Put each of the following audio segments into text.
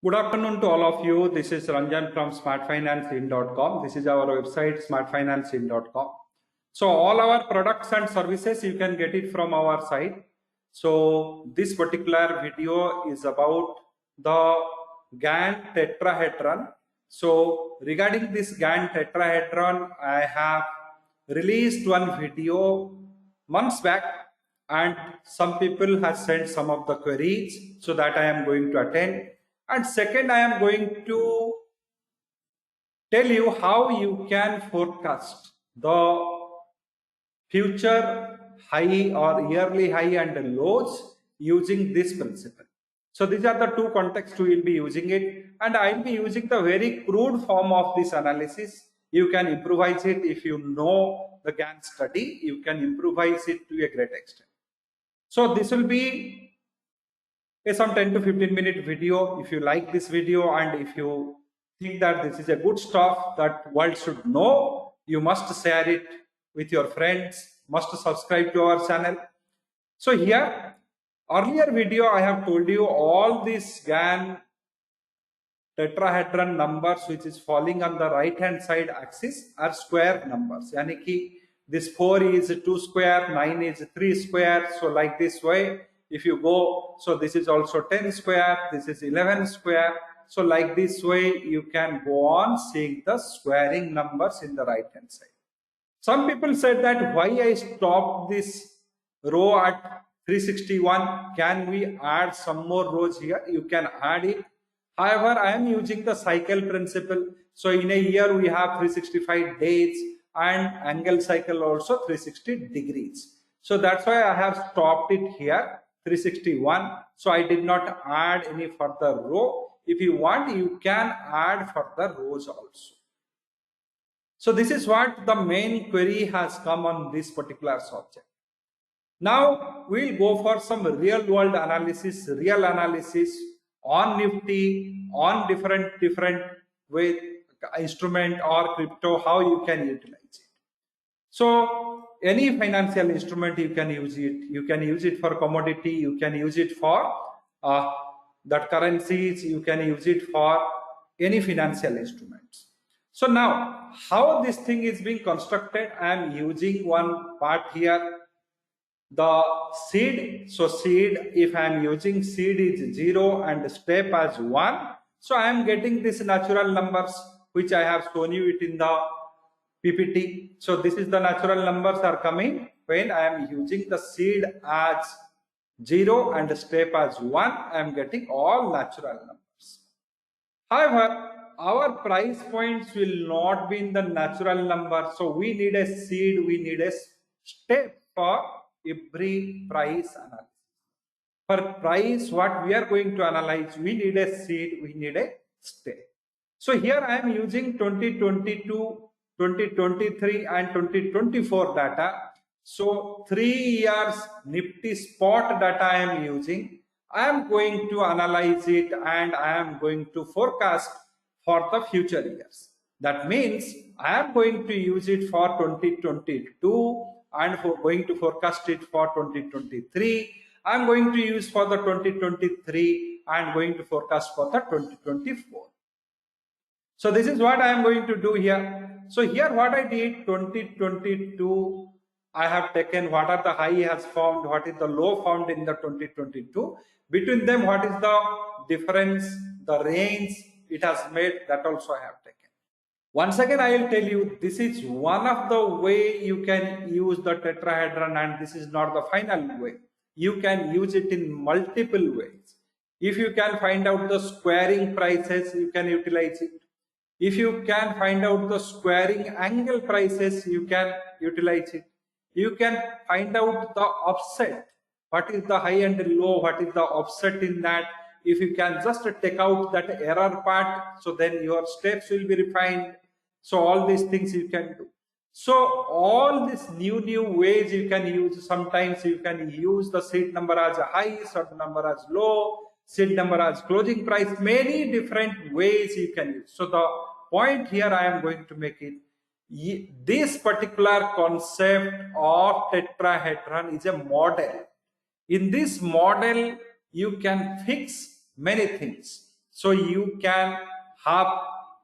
Good afternoon to all of you. This is Ranjan from smartfinancein.com. This is our website smartfinancein.com. So all our products and services you can get it from our site. So this particular video is about the Gann tetrahedron. So regarding this Gann tetrahedron, I have released one video months back, and some people have sent some of the queries, so that I am going to attend. And second, I am going to tell you how you can forecast the future high or yearly high and lows using this principle. So these are the two contexts we will be using it, and I will be using the very crude form of this analysis. You can improvise it if you know the Gann study. You can improvise it to a great extent. So this will be some 10 to 15-minute video. If you like this video and if you think that this is a good stuff that world should know, you must share it with your friends, must subscribe to our channel. So here, earlier video I have told you all these Gann tetrahedron numbers which is falling on the right hand side axis are square numbers. Yani ki this 4 is 2 square, 9 is 3 square. So like this way, if you go, so this is also 10 square, this is 11 square. So like this way, you can go on seeing the squaring numbers in the right hand side. Some people said that why I stopped this row at 361. Can we add some more rows here? You can add it. However, I am using the cycle principle. So in a year, we have 365 days and angle cycle also 360 degrees. So that's why I have stopped it here, 361. So I did not add any further row. If you want, you can add further rows also. So this is what the main query has come on this particular subject. Now we'll go for some real world analysis, real analysis on Nifty, on different with instrument or crypto, how you can utilize it. So any financial instrument you can use it. You can use it for commodity. You can use it for that currencies. You can use it for any financial instruments. So now, how this thing is being constructed, I am using one part here, the seed. So seed, if I am using seed is 0 and step as 1. So I am getting this natural numbers which I have shown you it in the PPT. So this is the natural numbers are coming when I am using the seed as 0 and step as 1. I am getting all natural numbers. However, our price points will not be in the natural number. So we need a seed, we need a step for every price analysis. For price, what we are going to analyze, we need a seed, we need a step. So here I am using 2022, 2023 and 2024 data. So 3 years Nifty spot data I am using. I am going to analyze it and I am going to forecast for the future years. That means I am going to use it for 2022 and going to forecast it for 2023. I am going to use for the 2023 and going to forecast for the 2024. So this is what I am going to do here. So here what I did, 2022, I have taken what are the high has found, what is the low found in the 2022. Between them, what is the difference, the range it has made, that also I have taken. Once again, I will tell you, this is one of the way you can use the tetrahedron, and this is not the final way. You can use it in multiple ways. If you can find out the squaring prices, you can utilize it. If you can find out the squaring angle prices, you can utilize it. You can find out the offset. What is the high and low? What is the offset in that? If you can just take out that error part, so then your steps will be refined. So all these things you can do. So all these new ways you can use. Sometimes you can use the seed number as a high, seed number as low, seed number as closing price. Many different ways you can use. So the point here I am going to make it, this particular concept of tetrahedron is a model. In this model, you can fix many things. So you can have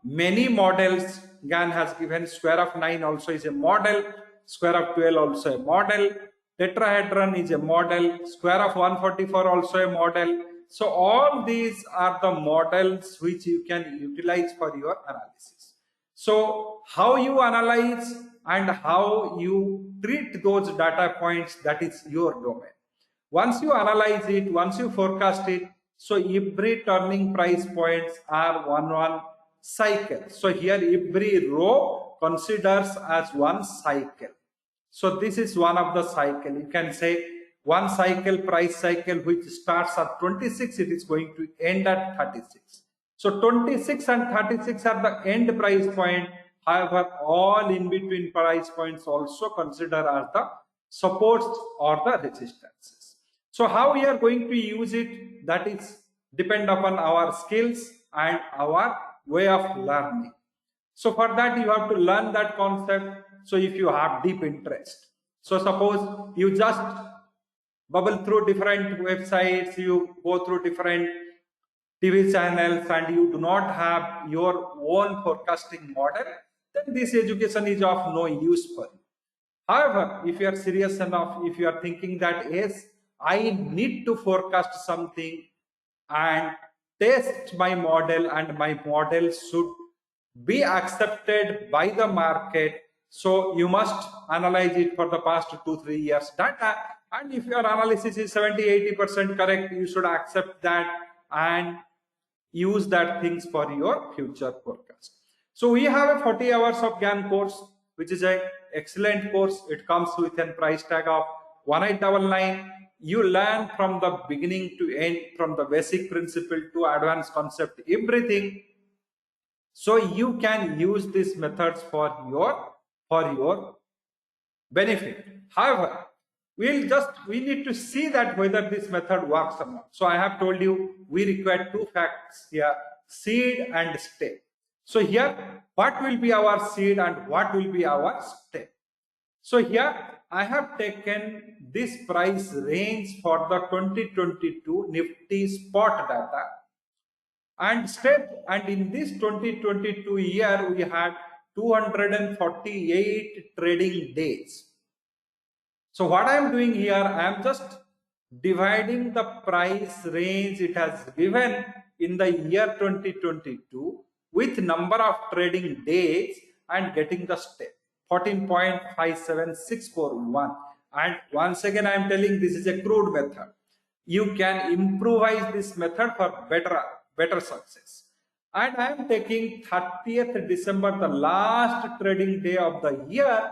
many models. Gann has given square of 9 also is a model, square of 12 also a model, tetrahedron is a model, square of 144 also a model. So all these are the models which you can utilize for your analysis. So how you analyze and how you treat those data points, that is your domain. Once you analyze it, once you forecast it, so every turning price points are one cycle. So here every row considers as one cycle. So this is one of the cycle. You can say one cycle, price cycle, which starts at 26, it is going to end at 36. So 26 and 36 are the end price point. However, all in between price points also consider as the supports or the resistances. So how we are going to use it, that is depend upon our skills and our way of learning. So for that you have to learn that concept. So if you have deep interest, so suppose you just bubble through different websites, you go through different TV channels and you do not have your own forecasting model, then this education is of no use for you. However, if you are serious enough, if you are thinking that yes, I need to forecast something and test my model and my model should be accepted by the market, so you must analyze it for the past 2-3 years data, and if your analysis is 70-80% correct, you should accept that and use that things for your future forecast. So we have a 40 hours of Gann course, which is an excellent course. It comes with a price tag of 1899. You learn from the beginning to end, from the basic principle to advanced concept, everything. So you can use these methods for your benefit. However, we need to see that whether this method works or not. So I have told you we require two facts here: seed and step. So here, what will be our seed and what will be our step? So here I have taken this price range for the 2022 Nifty spot data and step, and in this 2022 year we had 248 trading days. So what I am doing here, I am just dividing the price range it has given in the year 2022 with number of trading days and getting the step 14.57641. And once again I am telling this is a crude method. You can improvise this method for better success. And I am taking 30th December, the last trading day of the year,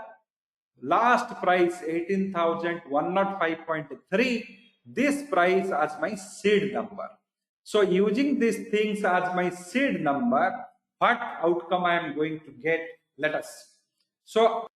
last price 18,105.3, this price as my seed number. So using these things as my seed number, what outcome I am going to get, let us. So